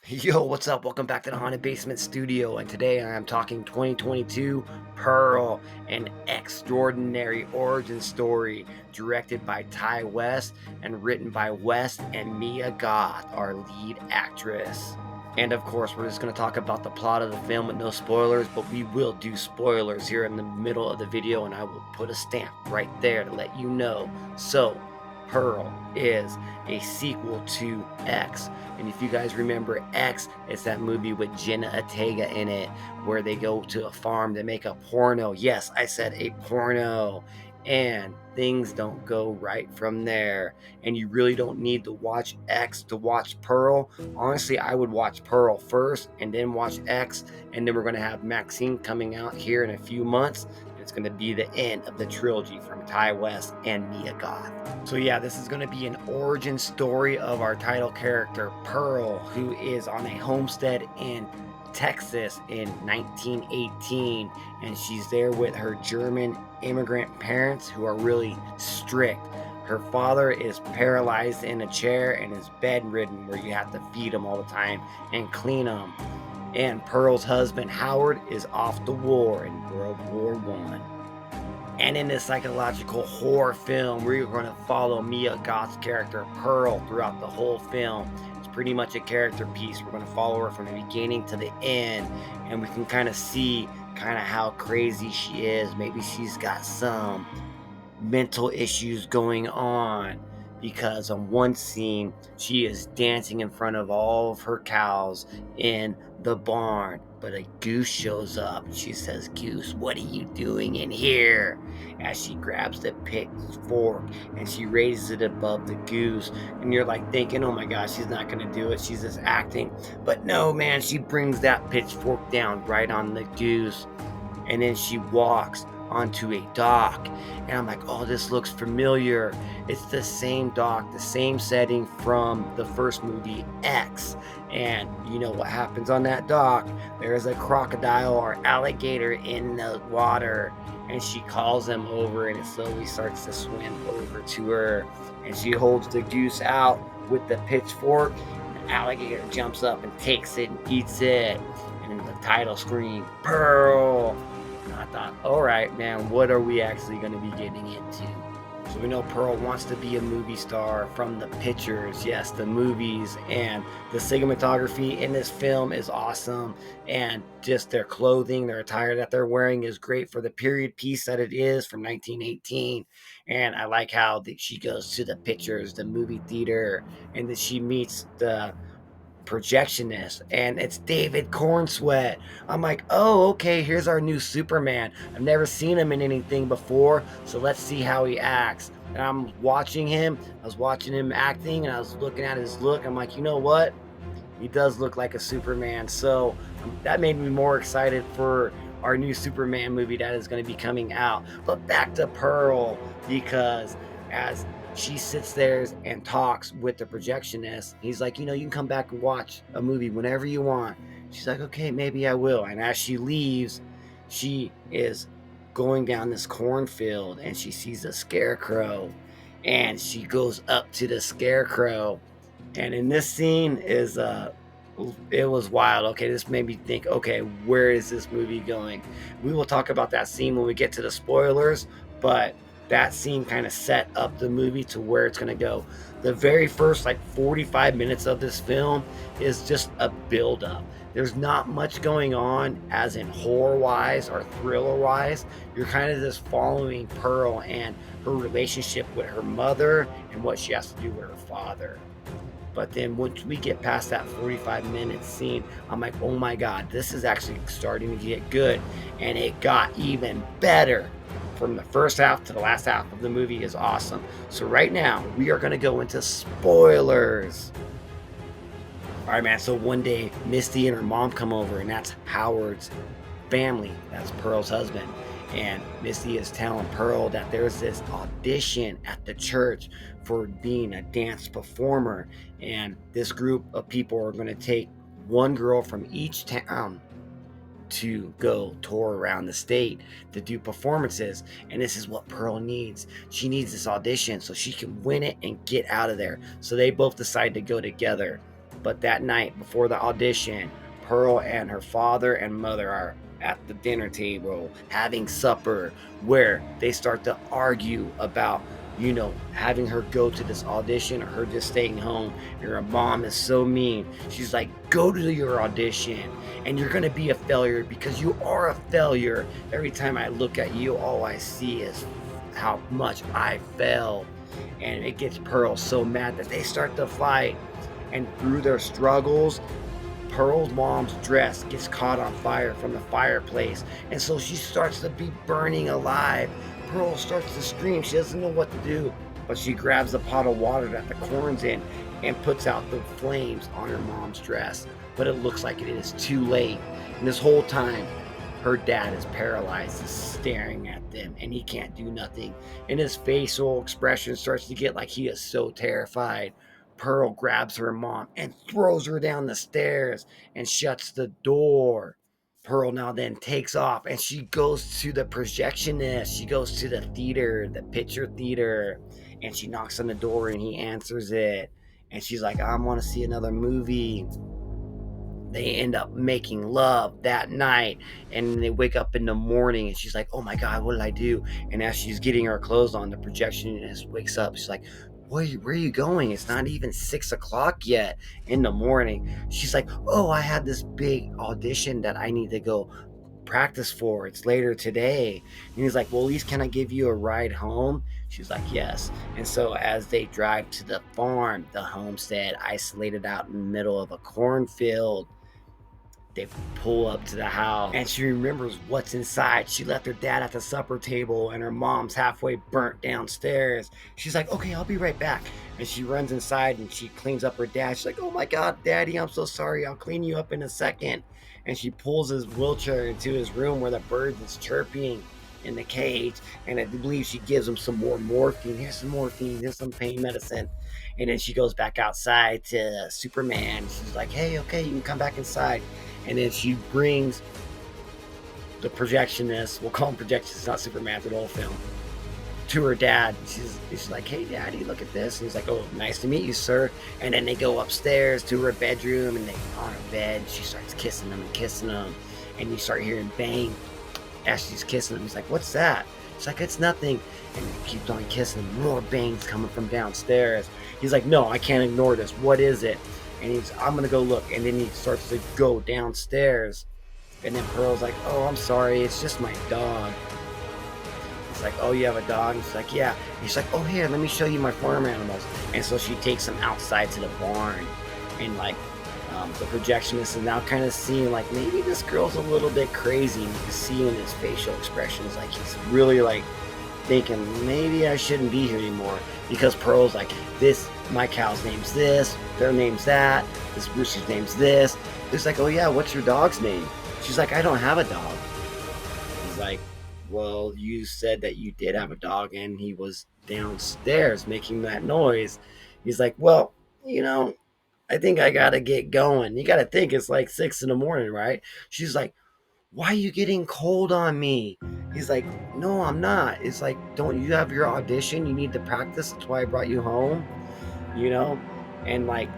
Yo, what's up? Welcome back to the Haunted Basement Studio. And today I am talking 2022 Pearl, an extraordinary origin story directed by Ty West and written by West and Mia Goth, our lead actress. And of course, we're just going to talk about the plot of the film with no spoilers, but we will do spoilers here in the middle of the video, and I will put a stamp right there to let you know. So, Pearl is a sequel to X. And if you guys remember X, it's that movie with Jenna Ortega in it, where they go to a farm to make a porno. Yes, I said a porno. And things don't go right from there. And you really don't need to watch X to watch Pearl. Honestly, I would watch Pearl first and then watch X. And then we're going to have Maxine coming out here in a few months. It's going to be the end of the trilogy from Ty West and Mia Goth. So yeah, this is going to be an origin story of our title character, Pearl, who is on a homestead in Texas in 1918, and she's there with her German immigrant parents who are really strict. Her father is paralyzed in a chair and is bedridden, where you have to feed him all the time and clean him. And Pearl's husband, Howard, is off to war in World War One. And in this psychological horror film, we're going to follow Mia Goth's character, Pearl, throughout the whole film. It's pretty much a character piece. We're going to follow her from the beginning to the end, and we can kind of see how crazy she is. Maybe she's got some mental issues going on, because on one scene she is dancing in front of all of her cows in the barn, but a goose shows up. She says, "Goose, what are you doing in here?" As she grabs the pitchfork and she raises it above the goose, and you're like thinking, oh my gosh, she's not gonna do it, she's just acting. But no, man, she brings that pitchfork down right on the goose, and then she walks onto a dock, and I'm like, oh, this looks familiar. It's the same dock, the same setting from the first movie X. And you know what happens on that dock? There's a crocodile or alligator in the water, and she calls him over, and it slowly starts to swim over to her, and she holds the goose out with the pitchfork, and the alligator jumps up and takes it and eats it, and then the title screen, Pearl. And I thought, all right, man, what are we actually going to be getting into? So we know Pearl wants to be a movie star from the pictures, yes, the movies, and the cinematography in this film is awesome, and just their clothing, their attire that they're wearing is great for the period piece that it is from 1918. And I like how she goes to the pictures, the movie theater, and that she meets the projectionist, and it's David Cornsweet. I'm like, oh, okay, here's our new Superman. I've never seen him in anything before, so let's see how he acts. And I'm watching him, I was watching him acting, and I was looking at his look. I'm like, you know what? He does look like a Superman. So that made me more excited for our new Superman movie that is going to be coming out. But back to Pearl, because as she sits there and talks with the projectionist, he's like, you can come back and watch a movie whenever you want. She's like, okay, maybe I will. And as she leaves, she is going down this cornfield, and she sees a scarecrow, and she goes up to the scarecrow. And in this scene is it was wild. Okay, this made me think, okay, where is this movie going? We will talk about that scene when we get to the spoilers, but that scene kind of set up the movie to where it's going to go. The very first 45 minutes of this film is just a build up. There's not much going on as in horror wise or thriller wise. You're kind of just following Pearl and her relationship with her mother and what she has to do with her father. But then once we get past that 45-minute scene, I'm like, oh my God, this is actually starting to get good. And it got even better. From the first half to the last half of the movie is awesome. So right now, we are going to go into spoilers. All right, man. So one day, Misty and her mom come over, and that's Howard's family. That's Pearl's husband. And Misty is telling Pearl that there's this audition at the church for being a dance performer. And this group of people are going to take one girl from each town to go tour around the state to do performances. And this is what Pearl needs. She needs this audition so she can win it and get out of there. So they both decide to go together. But that night before the audition, Pearl and her father and mother are at the dinner table having supper, where they start to argue about, having her go to this audition or her just staying home. And her mom is so mean. She's like, go to your audition and you're going to be a failure because you are a failure. Every time I look at you, all I see is how much I failed. And it gets Pearl so mad that they start to fight. And through their struggles, Pearl's mom's dress gets caught on fire from the fireplace, and so she starts to be burning alive. Pearl starts to scream. She doesn't know what to do, but she grabs the pot of water that the corn's in and puts out the flames on her mom's dress. But it looks like it is too late. And this whole time, her dad is paralyzed, is staring at them, and he can't do nothing. And his facial expression starts to get like he is so terrified. Pearl grabs her mom and throws her down the stairs and shuts the door. Pearl now then takes off and she goes to the projectionist. She goes to the theater, the picture theater, and she knocks on the door and he answers it. And she's like, I want to see another movie. They end up making love that night, and they wake up in the morning and she's like, oh my god, what did I do? And as she's getting her clothes on, the projectionist wakes up. She's like, where are you going? It's not even 6 o'clock yet in the morning. She's like, oh, I had this big audition that I need to go practice for. It's later today. And he's like, well, at least can I give you a ride home? She's like, yes. And so as they drive to the farm, the homestead isolated out in the middle of a cornfield, they pull up to the house and she remembers what's inside. She left her dad at the supper table and her mom's halfway burnt downstairs. She's like, okay, I'll be right back. And she runs inside and she cleans up her dad. She's like, oh my god, daddy, I'm so sorry, I'll clean you up in a second. And she pulls his wheelchair into his room where the bird is chirping in the cage, and I believe she gives him some more morphine. Here's some morphine, here's some pain medicine. And then she goes back outside to Superman. She's like, hey, okay, you can come back inside. And then she brings the projectionist, we'll call him projectionist, not Superman, for the whole film, to her dad. She's like, hey daddy, look at this. And he's like, oh, nice to meet you, sir. And then they go upstairs to her bedroom, and they on her bed, she starts kissing him, and you start hearing bang as she's kissing him. He's like, what's that? She's like, it's nothing. And he keeps on kissing him. More bangs coming from downstairs. He's like, no, I can't ignore this. What is it? And I'm gonna go look. And then he starts to go downstairs, and then Pearl's like, oh, I'm sorry, it's just my dog. He's like, oh, you have a dog? And she's like, yeah. And he's like, oh, here, let me show you my farm animals. And so she takes him outside to the barn, and like the projectionist is now kind of seeing like maybe this girl's a little bit crazy. And you can see in his facial expressions like he's really like thinking maybe I shouldn't be here anymore, because Pearl's like, this, my cow's name's this, their name's that, this rooster's name's this. It's like, oh yeah, what's your dog's name? She's like, I don't have a dog. He's like, well, you said that you did have a dog and he was downstairs making that noise. He's like, well, I think I gotta get going. You gotta think it's like 6 in the morning, right? She's like, why are you getting cold on me? He's like, no, I'm not. It's like, don't you have your audition? You need to practice. That's why I brought you home, And like,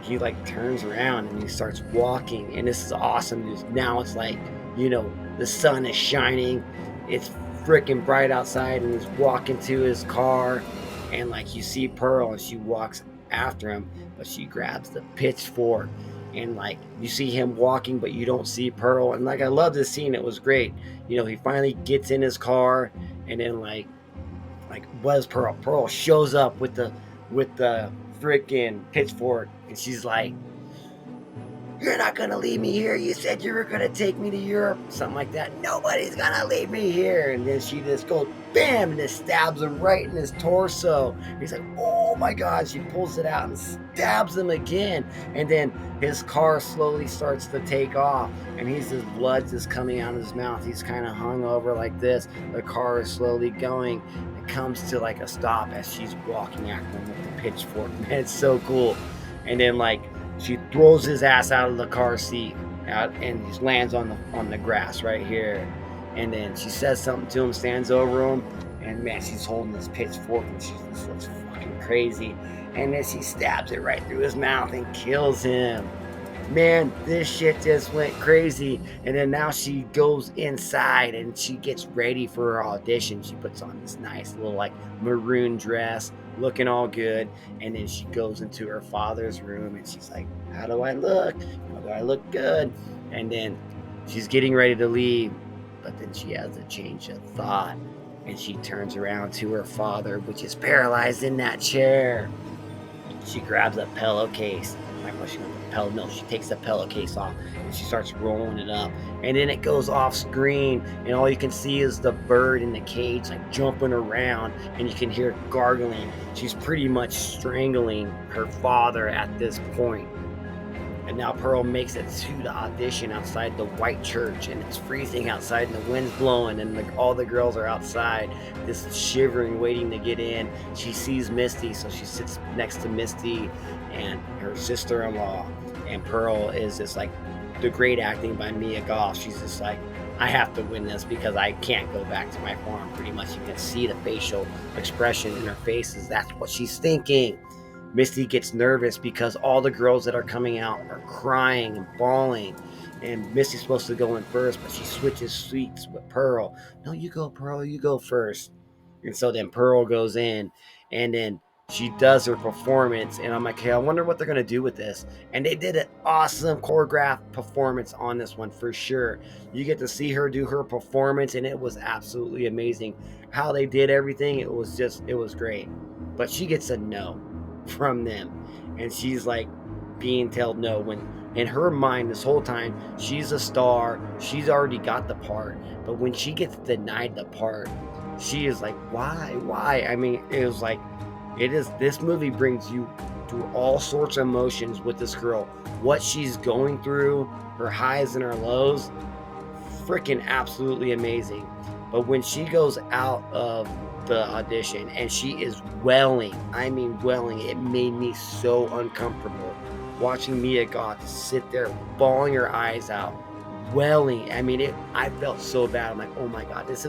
he like turns around and he starts walking, and this is awesome. Now it's like, the sun is shining. It's freaking bright outside, and he's walking to his car, and like you see Pearl and she walks after him, but she grabs the pitchfork, and like you see him walking, but you don't see Pearl. And like, I love this scene. It was great. He finally gets in his car, and then like where's Pearl? Pearl shows up with the freaking pitchfork, and she's like, you're not gonna leave me here. You said you were gonna take me to Europe, something like that. Nobody's gonna leave me here. And then she just goes bam, and just stabs him right in his torso. He's like, oh my god. She pulls it out and stabs him again, and then his car slowly starts to take off, and his blood's just coming out of his mouth. He's kind of hung over like this. The car is slowly going. It comes to like a stop as she's walking after him with the pitchfork. Man, it's so cool. And then like she throws his ass out of the car seat out, and he lands on the grass right here. And then she says something to him, stands over him, and man, she's holding this pitchfork, and she just looks fucking crazy. and then she stabs it right through his mouth and kills him. Man, this shit just went crazy. And then now she goes inside and she gets ready for her audition. She puts on this nice little like maroon dress, looking all good. And then she goes into her father's room and she's like, how do I look? Do I look good? And then she's getting ready to leave, but then she has a change of thought. And she turns around to her father, which is paralyzed in that chair. She grabs a pillowcase. She takes the pillowcase off and she starts rolling it up. And then it goes off screen, and all you can see is the bird in the cage, like jumping around, and you can hear gargling. She's pretty much strangling her father at this point. And now Pearl makes it to the audition outside the white church, and it's freezing outside, and the wind's blowing, and all the girls are outside, just shivering, waiting to get in. She sees Misty, so she sits next to Misty and her sister-in-law. And Pearl is just like, the great acting by Mia Goth. She's just like, I have to win this because I can't go back to my farm. Pretty much, you can see the facial expression in her faces. That's what she's thinking. Misty gets nervous because all the girls that are coming out are crying and bawling. And Misty's supposed to go in first, but she switches seats with Pearl. No, you go, Pearl, you go first. And so then Pearl goes in, and then she does her performance. And I'm like, hey, I wonder what they're going to do with this. And they did an awesome choreographed performance on this one for sure. You get to see her do her performance, and it was absolutely amazing. How they did everything, it was great. But she gets a no from them, and she's like being told no, when in her mind this whole time she's a star, she's already got the part. But when she gets denied the part, she is like, why? I mean, it was like, this movie brings you through all sorts of emotions with this girl, what she's going through, her highs and her lows. Freaking absolutely amazing. But when she goes out of the audition and she is wailing, I mean wailing, it made me so uncomfortable watching Mia Goth sit there bawling her eyes out, wailing. I mean, I felt so bad. I'm like, oh my god, this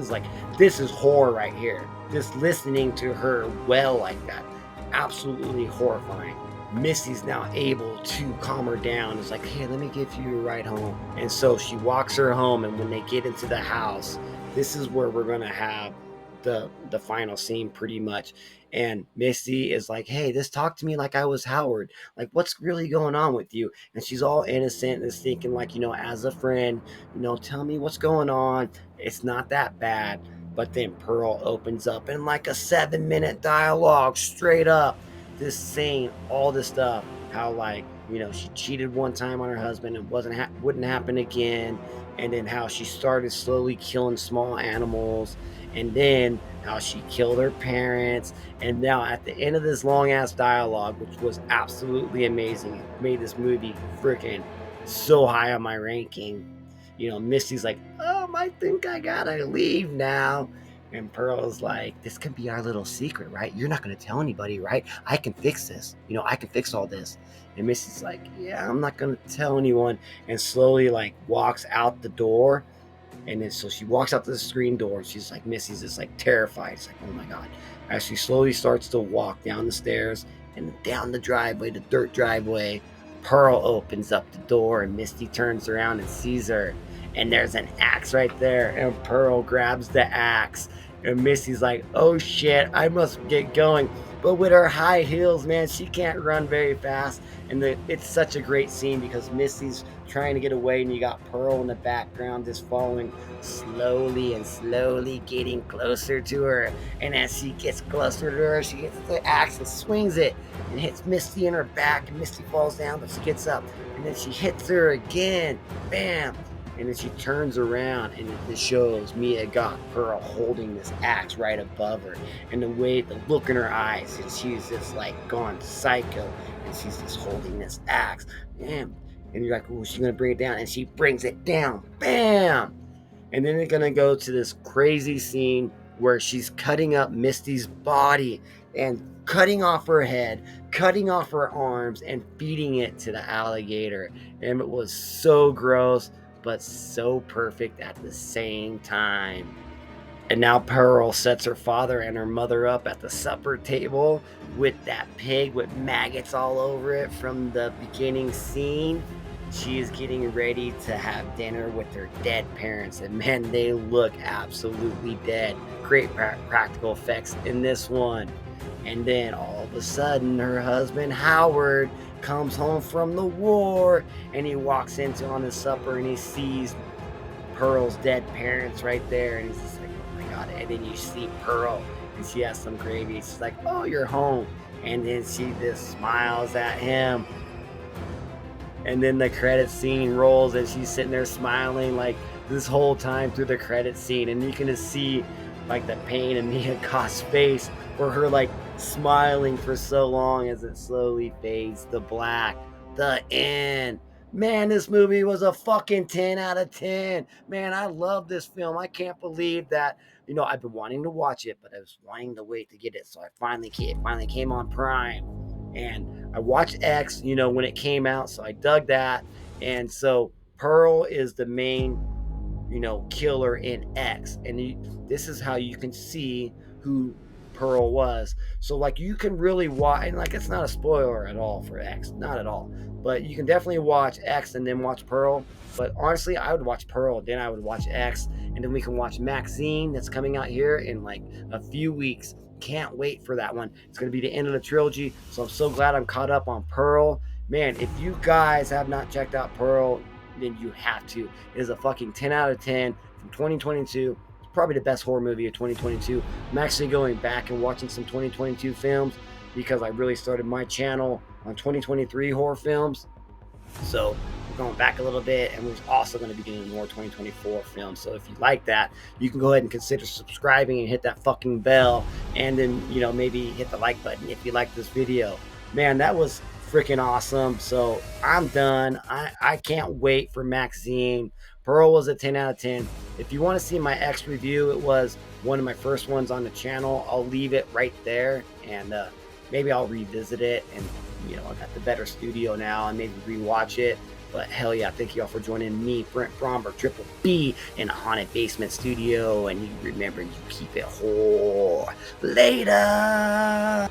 is horror right here. Just listening to her wail like that, absolutely horrifying. Misty's now able to calm her down. It's like, hey, let me give you a ride home. And so she walks her home, and when they get into the house, this is where we're gonna have the final scene pretty much. And Misty is like, hey, just talk to me like I was Howard. Like, what's really going on with you? And she's all innocent and is thinking like, as a friend, tell me what's going on. It's not that bad. But then Pearl opens up in like a 7-minute dialogue straight up, just saying all this stuff. How like, she cheated one time on her husband and wouldn't happen again. And then how she started slowly killing small animals, and then how she killed her parents. And now at the end of this long ass dialogue, which was absolutely amazing, it made this movie freaking so high on my ranking. Misty's like, I think I gotta leave now. And Pearl's like, this can be our little secret, right? You're not going to tell anybody, right? I can fix this. I can fix all this. And Misty's like, yeah, I'm not going to tell anyone. And slowly like walks out the door. And then so she walks out to the screen door, and she's like, Missy's just like terrified. It's like, oh my god. As she slowly starts to walk down the stairs and down the driveway, the dirt driveway, Pearl opens up the door, and Misty turns around and sees her. And there's an axe right there, and Pearl grabs the axe. And Misty's like, oh shit, I must get going. But with her high heels, man, she can't run very fast. And it's such a great scene because Misty's trying to get away, and you got Pearl in the background just following slowly and slowly getting closer to her. And as she gets closer to her, she gets the axe and swings it and hits Misty in her back, and Misty falls down, but she gets up, and then she hits her again. Bam! And then she turns around, and it shows Mia Goth Pearl holding this axe right above her. And the look in her eyes, and she's just like gone psycho. And she's just holding this axe. Bam. And you're like, oh, she's going to bring it down. And she brings it down. Bam. And then they're going to go to this crazy scene where she's cutting up Misty's body and cutting off her head, cutting off her arms, and feeding it to the alligator. And it was so gross, but so perfect at the same time. And now Pearl sets her father and her mother up at the supper table with that pig with maggots all over it from the beginning scene. She is getting ready to have dinner with her dead parents, and man, they look absolutely dead. Great practical effects in this one. And then all of a sudden, her husband Howard comes home from the war, and he walks into on the supper and he sees Pearl's dead parents right there, and he's just like, "Oh my god!" And then you see Pearl, and she has some gravy. She's like, "Oh, you're home," and then she just smiles at him. And then the credit scene rolls, and she's sitting there smiling like this whole time through the credit scene, and you can just see like the pain in Mia Goth's face for her like smiling for so long as it slowly fades to black. The end. Man, this movie was a fucking 10 out of 10. Man, I love this film. I can't believe that. I've been wanting to watch it, but I was wanting to wait to get it. So it finally came on Prime. And I watched X, when it came out. So I dug that. And so Pearl is the main killer in X. And this is how you can see who Pearl was. So like you can really watch, and like it's not a spoiler at all for X, not at all. But you can definitely watch X and then watch Pearl. But honestly, I would watch Pearl, then I would watch X, and then we can watch Maxine that's coming out here in like a few weeks. Can't wait for that one. It's going to be the end of the trilogy. So I'm so glad I'm caught up on Pearl. Man, if you guys have not checked out Pearl, then you have to. It is a fucking 10 out of 10 from 2022. It's probably the best horror movie of 2022. I'm actually going back and watching some 2022 films because I really started my channel on 2023 horror films. So we're going back a little bit, and we're also going to be doing more 2024 films. So if you like that, you can go ahead and consider subscribing and hit that fucking bell, and then maybe hit the like button if you like this video. Man, that was freaking awesome. So I'm done. I can't wait for Maxine. Pearl was a 10 out of 10. If you want to see my X review, it was one of my first ones on the channel. I'll leave it right there, and maybe I'll revisit it, and I got the better studio now, and maybe rewatch it. But hell yeah, thank you all for joining me, Brent Bromberg, Triple B, in a haunted basement studio. And you remember, you keep it whole. Later.